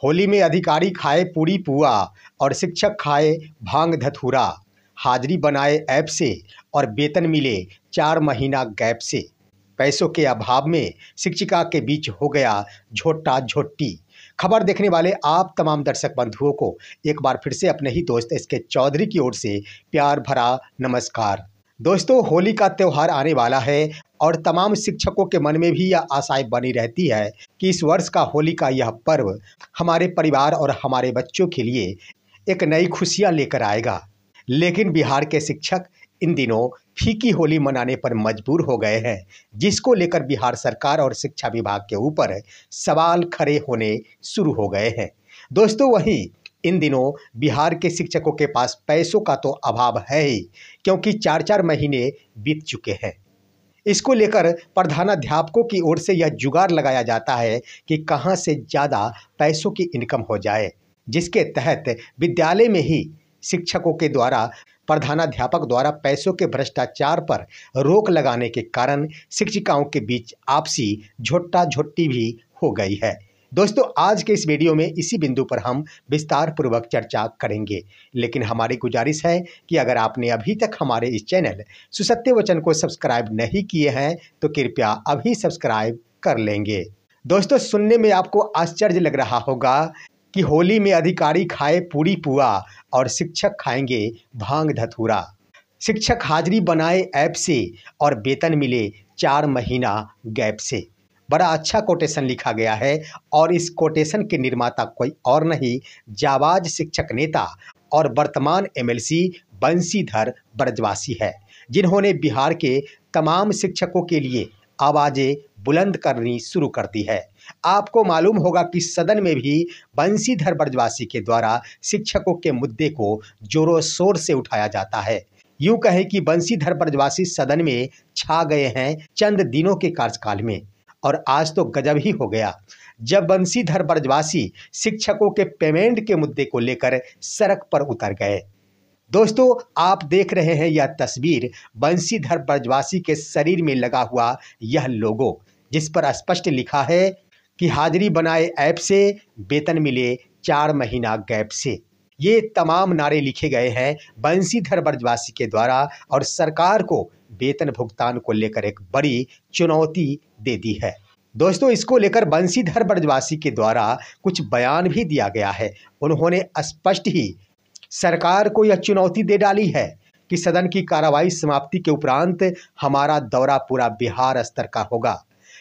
होली में अधिकारी खाए पूरी पुआ और शिक्षक खाए भांग धतूरा। हाजिरी बनाए ऐप से और वेतन मिले 4 महीना गैप से। पैसों के अभाव में शिक्षिका के बीच हो गया झोटा झोटी। खबर देखने वाले आप तमाम दर्शक बंधुओं को एक बार फिर से अपने ही दोस्त एसके चौधरी की ओर से प्यार भरा नमस्कार। दोस्तों, होली का त्यौहार आने वाला है और तमाम शिक्षकों के मन में भी यह आशाएं बनी रहती है कि इस वर्ष का होली का यह पर्व हमारे परिवार और हमारे बच्चों के लिए एक नई खुशियां लेकर आएगा। लेकिन बिहार के शिक्षक इन दिनों फीकी होली मनाने पर मजबूर हो गए हैं, जिसको लेकर बिहार सरकार और शिक्षा विभाग के ऊपर सवाल खड़े होने शुरू हो गए हैं। दोस्तों, वहीं इन दिनों बिहार के शिक्षकों के पास पैसों का तो अभाव है ही, क्योंकि 4-4 महीने बीत चुके हैं। इसको लेकर प्रधानाध्यापकों की ओर से यह जुगाड़ लगाया जाता है कि कहां से ज़्यादा पैसों की इनकम हो जाए, जिसके तहत विद्यालय में ही शिक्षकों के द्वारा प्रधानाध्यापक द्वारा पैसों के भ्रष्टाचार पर रोक लगाने के कारण शिक्षिकाओं के बीच आपसी झोटा झोटी भी हो गई है। दोस्तों, आज के इस वीडियो में इसी बिंदु पर हम विस्तार पूर्वक चर्चा करेंगे। लेकिन हमारी गुजारिश है कि अगर आपने अभी तक हमारे इस चैनल सुसत्य वचन को सब्सक्राइब नहीं किए हैं तो कृपया अभी सब्सक्राइब कर लेंगे। दोस्तों, सुनने में आपको आश्चर्य लग रहा होगा कि होली में अधिकारी खाए पूरी पुआ और शिक्षक खाएंगे भांग धतूरा। शिक्षक हाजिरी बनाए ऐप से और वेतन मिले 4 महीना गैप से। बड़ा अच्छा कोटेशन लिखा गया है और इस कोटेशन के निर्माता कोई और नहीं, जाबाज शिक्षक नेता और वर्तमान एमएलसी बंशीधर ब्रजवासी है, जिन्होंने बिहार के तमाम शिक्षकों के लिए आवाज़ें बुलंद करनी शुरू कर दी है। आपको मालूम होगा कि सदन में भी बंशीधर ब्रजवासी के द्वारा शिक्षकों के मुद्दे को जोरों शोर से उठाया जाता है। यूँ कहें कि बंशीधर ब्रजवासी सदन में छा गए हैं चंद दिनों के कार्यकाल में, और आज तो गजब ही हो गया जब बंशीधर ब्रजवासी शिक्षकों के पेमेंट के मुद्दे को लेकर सड़क पर उतर गए। दोस्तों, आप देख रहे हैं यह तस्वीर बंशीधर ब्रजवासी के शरीर में लगा हुआ यह लोगो, जिस पर स्पष्ट लिखा है कि हाजिरी बनाए ऐप से, वेतन मिले 4 महीना गैप से। ये तमाम नारे लिखे गए हैं बंशीधर ब्रजवासी के द्वारा और सरकार को वेतन भुगतान को लेकर एक बड़ी चुनौती दे दी है। दोस्तों, इसको लेकर बंशीधर ब्रजवासी के द्वारा कुछ बयान भी दिया गया है। उन्होंने स्पष्ट ही सरकार को यह चुनौती दे डाली है कि सदन की कार्रवाई समाप्ति के उपरांत हमारा दौरा पूरा बिहार स्तर का होगा।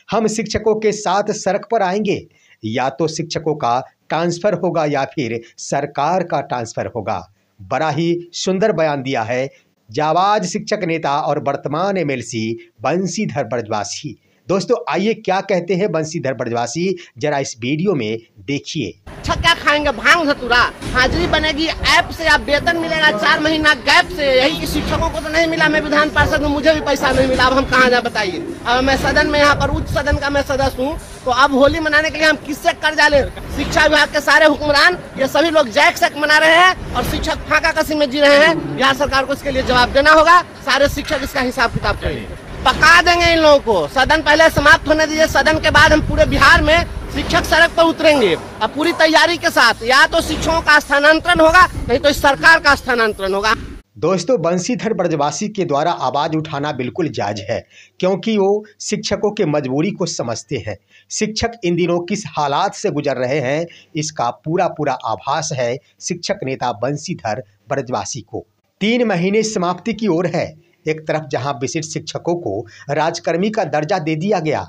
हम शिक्षकों के साथ सड़क पर आएंगे, या तो शिक्षकों का ट्रांसफ़र होगा या फिर सरकार का ट्रांसफ़र होगा। बड़ा ही सुंदर बयान दिया है जाबाज शिक्षक नेता और वर्तमान एमएलसी बंशीधर ब्रजवासी। दोस्तों, आइए क्या कहते हैं बंशीधर ब्रजवासी, जरा इस वीडियो में देखिए। क्या खाएंगे भांग धतूरा, हाजिरी बनेगी ऐप से, आप वेतन मिलेगा 4 महीना गैप से। यही शिक्षकों को तो नहीं मिला, मैं विधान पार्षद हूँ, मुझे भी पैसा नहीं मिला। अब हम कहाँ जाए बताइए। अब मैं सदन में, यहाँ पर उच्च सदन का मैं सदस्य हूँ, तो अब होली मनाने के लिए हम किससे कर्जा ले? शिक्षा विभाग के सारे हुक्मरान ये सभी लोग जैक सेक मना रहे हैं और शिक्षक फाका कसी में जी रहे हैं। बिहार सरकार को इसके लिए जवाब देना होगा। सारे शिक्षक इसका हिसाब किताब करेंगे, पका देंगे इन लोगों को। सदन पहले समाप्त होने दीजिए, सदन के बाद हम पूरे बिहार में शिक्षक सड़क पर उतरेंगे और पूरी तैयारी के साथ। या तो शिक्षकों का स्थानांतरण होगा, नहीं तो इस सरकार का स्थानांतरण होगा। दोस्तों, बंशीधर ब्रजवासी के द्वारा आवाज़ उठाना बिल्कुल जायज है, क्योंकि वो शिक्षकों के मजबूरी को समझते हैं। शिक्षक इन दिनों किस हालात से गुजर रहे हैं, इसका पूरा आभास है शिक्षक नेता बंशीधर ब्रजवासी को। 3 महीने समाप्ति की ओर है। एक तरफ जहां विशिष्ट शिक्षकों को राजकर्मी का दर्जा दे दिया गया,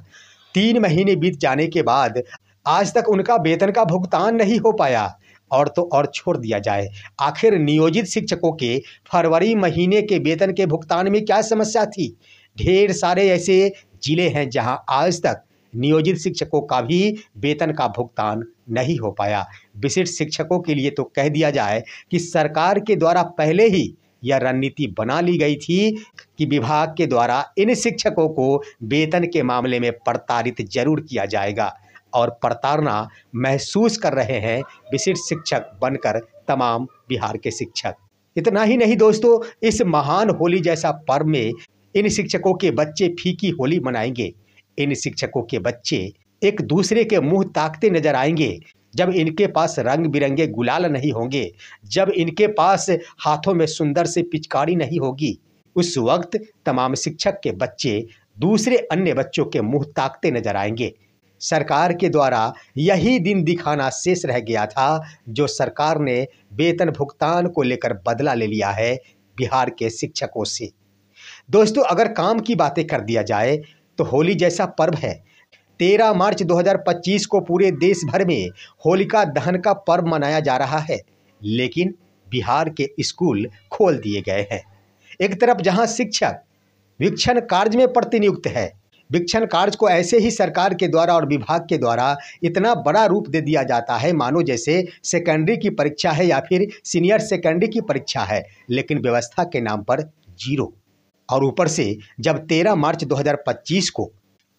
3 महीने बीत जाने के बाद आज तक उनका वेतन का भुगतान नहीं हो पाया। और तो और छोड़ दिया जाए, आखिर नियोजित शिक्षकों के फरवरी महीने के वेतन के भुगतान में क्या समस्या थी? ढेर सारे ऐसे जिले हैं जहां आज तक नियोजित शिक्षकों का भी वेतन का भुगतान नहीं हो पाया। विशिष्ट शिक्षकों के लिए तो कह दिया जाए कि सरकार के द्वारा पहले ही यह रणनीति बना ली गई थी कि विभाग के द्वारा इन शिक्षकों को वेतन के मामले में प्रताड़ित जरूर किया जाएगा, और प्रताड़ना महसूस कर रहे हैं विशिष्ट शिक्षक बनकर तमाम बिहार के शिक्षक। इतना ही नहीं दोस्तों, इस महान होली जैसा पर्व में इन शिक्षकों के बच्चे फीकी होली मनाएंगे। इन शिक्षकों के बच्चे एक दूसरे के मुंह ताकते नजर आएंगे। जब इनके पास रंग बिरंगे गुलाल नहीं होंगे, जब इनके पास हाथों में सुंदर से पिचकारी नहीं होगी, उस वक्त तमाम शिक्षक के बच्चे दूसरे अन्य बच्चों के मुंह ताकते नजर आएंगे। सरकार के द्वारा यही दिन दिखाना शेष रह गया था जो सरकार ने वेतन भुगतान को लेकर बदला ले लिया है बिहार के शिक्षकों से। दोस्तों, अगर काम की बातें कर दिया जाए तो होली जैसा पर्व है। 13 मार्च 2025 को पूरे देश भर में होलिका दहन का पर्व मनाया जा रहा है, लेकिन बिहार के स्कूल खोल दिए गए हैं। एक तरफ जहां शिक्षक वीक्षण कार्य में प्रतिनियुक्त है, वीक्षण कार्य को ऐसे ही सरकार के द्वारा और विभाग के द्वारा इतना बड़ा रूप दे दिया जाता है मानो जैसे सेकेंडरी की परीक्षा है या फिर सीनियर सेकेंडरी की परीक्षा है, लेकिन व्यवस्था के नाम पर जीरो। और ऊपर से जब 13 मार्च 2025 को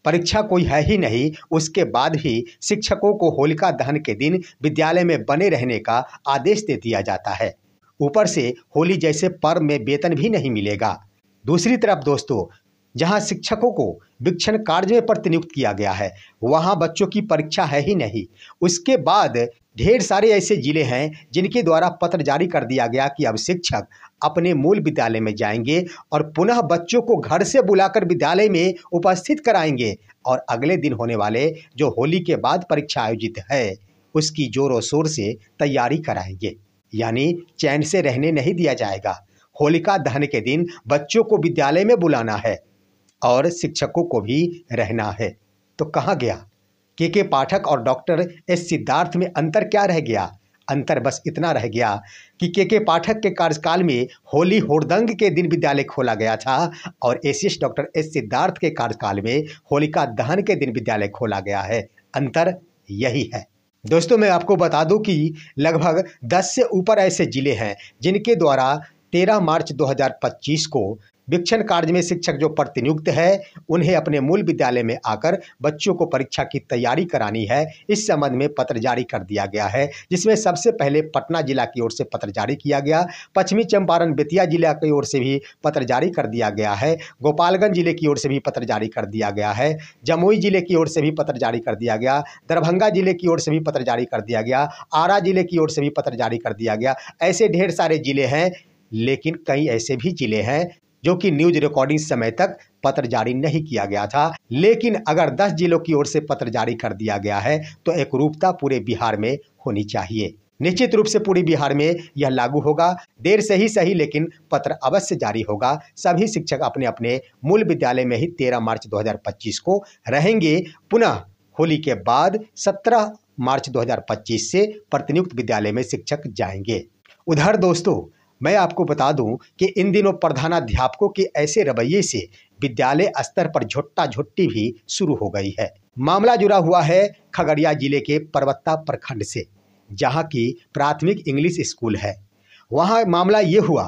परीक्षा कोई है ही नहीं, उसके बाद भी शिक्षकों को होलिका दहन के दिन विद्यालय में बने रहने का आदेश दे दिया जाता है। ऊपर से होली जैसे पर्व में वेतन भी नहीं मिलेगा। दूसरी तरफ दोस्तों, जहां शिक्षकों को वीक्षण कार्य में प्रतिनियुक्त किया गया है, वहां बच्चों की परीक्षा है ही नहीं। उसके बाद ढेर सारे ऐसे जिले हैं जिनके द्वारा पत्र जारी कर दिया गया कि अब शिक्षक अपने मूल विद्यालय में जाएंगे और पुनः बच्चों को घर से बुलाकर विद्यालय में उपस्थित कराएंगे और अगले दिन होने वाले जो होली के बाद परीक्षा आयोजित है उसकी जोरों शोर से तैयारी कराएंगे। यानी चैन से रहने नहीं दिया जाएगा। होलिका दहन के दिन बच्चों को विद्यालय में बुलाना है और शिक्षकों को भी रहना है। तो कहाँ गया के पाठक और डॉक्टर एस सिद्धार्थ में अंतर क्या रह गया? अंतर बस इतना रह गया कि के पाठक के कार्यकाल में होली होड़दंग के दिन विद्यालय खोला गया था और एसीएस डॉक्टर एस सिद्धार्थ के कार्यकाल में होलिका दहन के दिन विद्यालय खोला गया है। अंतर यही है। दोस्तों, मैं आपको बता दूं कि लगभग 10 से ऊपर ऐसे जिले हैं जिनके द्वारा 13 मार्च 2025 को वीक्षण कार्य में शिक्षक जो प्रतिनियुक्त है उन्हें अपने मूल विद्यालय में आकर बच्चों को परीक्षा की तैयारी करानी है। इस संबंध में पत्र जारी कर दिया गया है, जिसमें सबसे पहले पटना जिला की ओर से पत्र जारी किया गया, पश्चिमी चंपारण बेतिया जिला की ओर से भी पत्र जारी कर दिया गया है, गोपालगंज जिले की ओर से भी पत्र जारी कर दिया गया है, जमुई जिले की ओर से भी पत्र जारी कर दिया गया, दरभंगा जिले की ओर से भी पत्र जारी कर दिया गया, आरा जिले की ओर से भी पत्र जारी कर दिया गया। ऐसे ढेर सारे जिले हैं, लेकिन कई ऐसे भी जिले हैं जो कि न्यूज रिकॉर्डिंग समय तक पत्र जारी नहीं किया गया था। लेकिन अगर 10 जिलों की ओर से पत्र जारी कर दिया गया है तो एकरूपता पूरे बिहार में होनी चाहिए। निश्चित रूप से पूरे बिहार में यह लागू होगा। देर से ही सही, लेकिन पत्र अवश्य जारी होगा। सभी शिक्षक अपने अपने मूल विद्यालय में ही 13 मार्च 2025 को रहेंगे। पुनः होली के बाद 17 मार्च 2025 से प्रतिनियुक्त विद्यालय में शिक्षक जाएंगे। उधर दोस्तों, मैं आपको बता दूं कि इन दिनों प्रधानाध्यापकों के ऐसे रवैये से विद्यालय स्तर पर झुट्टा झुट्टी भी शुरू हो गई है। मामला जुड़ा हुआ है खगड़िया जिले के परबत्ता प्रखंड से, जहां की प्राथमिक इंग्लिश स्कूल है। वहां मामला ये हुआ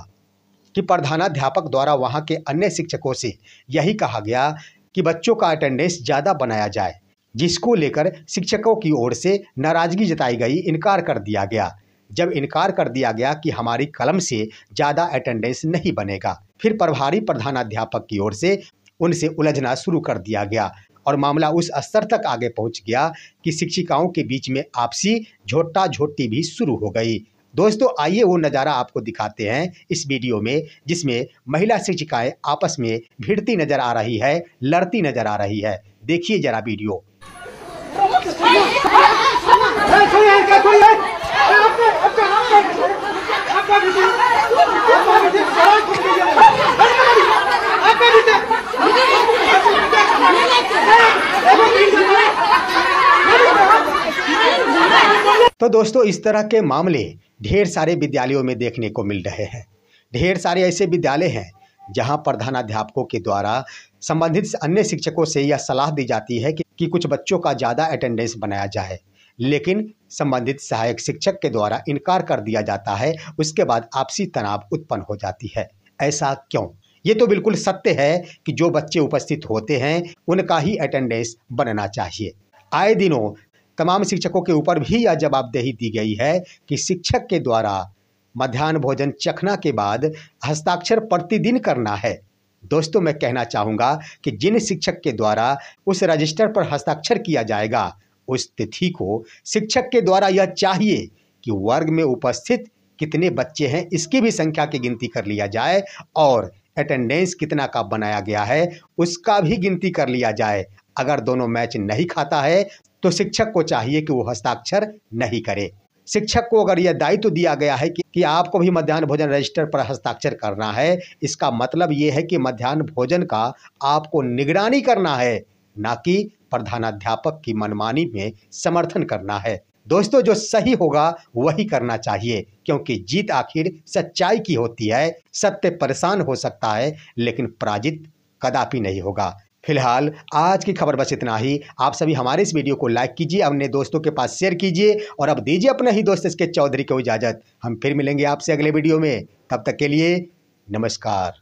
कि प्रधानाध्यापक द्वारा वहां के अन्य शिक्षकों से यही कहा गया कि बच्चों का अटेंडेंस ज़्यादा बनाया जाए, जिसको लेकर शिक्षकों की ओर से नाराजगी जताई गई, इनकार कर दिया गया। जब इनकार कर दिया गया कि हमारी कलम से ज़्यादा अटेंडेंस नहीं बनेगा, फिर प्रभारी प्रधानाध्यापक की ओर से उनसे उलझना शुरू कर दिया गया और मामला उस स्तर तक आगे पहुंच गया कि शिक्षिकाओं के बीच में आपसी झोटा झोटी भी शुरू हो गई। दोस्तों, आइए वो नज़ारा आपको दिखाते हैं इस वीडियो में, जिसमें महिला शिक्षिकाएं आपस में भिड़ती नजर आ रही है, लड़ती नजर आ रही है। देखिए जरा वीडियो। तो दोस्तों, इस तरह के मामले ढेर सारे विद्यालयों में देखने को मिल रहे हैं। ढेर सारे ऐसे विद्यालय हैं जहां प्रधानाध्यापकों के द्वारा संबंधित अन्य शिक्षकों से यह सलाह दी जाती है कि कुछ बच्चों का ज़्यादा अटेंडेंस बनाया जाए, लेकिन संबंधित सहायक शिक्षक के द्वारा इनकार कर दिया जाता है। उसके बाद आपसी तनाव उत्पन्न हो जाती है। ऐसा क्यों? ये तो बिल्कुल सत्य है कि जो बच्चे उपस्थित होते हैं उनका ही अटेंडेंस बनना चाहिए। आए दिनों तमाम शिक्षकों के ऊपर भी यह जवाबदेही दी गई है कि शिक्षक के द्वारा मध्याह्न भोजन चखना के बाद हस्ताक्षर प्रतिदिन करना है। दोस्तों, मैं कहना चाहूँगा कि जिन शिक्षक के द्वारा उस रजिस्टर पर हस्ताक्षर किया जाएगा उस तिथि को शिक्षक के द्वारा यह चाहिए कि वर्ग में उपस्थित कितने बच्चे हैं इसकी भी संख्या की गिनती कर लिया जाए और अटेंडेंस कितना का बनाया गया है उसका भी गिनती कर लिया जाए। अगर दोनों मैच नहीं खाता है तो शिक्षक को चाहिए कि वो हस्ताक्षर नहीं करे। शिक्षक को अगर यह दायित्व दिया गया है कि आपको भी मध्याह्न भोजन रजिस्टर पर हस्ताक्षर करना है, इसका मतलब ये है कि मध्याह्न भोजन का आपको निगरानी करना है, ना कि प्रधानाध्यापक की मनमानी में समर्थन करना है। दोस्तों, जो सही होगा वही करना चाहिए, क्योंकि जीत आखिर सच्चाई की होती है। सत्य परेशान हो सकता है लेकिन पराजित कदापि नहीं होगा। फिलहाल आज की खबर बस इतना ही। आप सभी हमारे इस वीडियो को लाइक कीजिए, अपने दोस्तों के पास शेयर कीजिए और अब दीजिए अपने ही दोस्त इसके चौधरी को इजाजत। हम फिर मिलेंगे आपसे अगले वीडियो में। तब तक के लिए नमस्कार।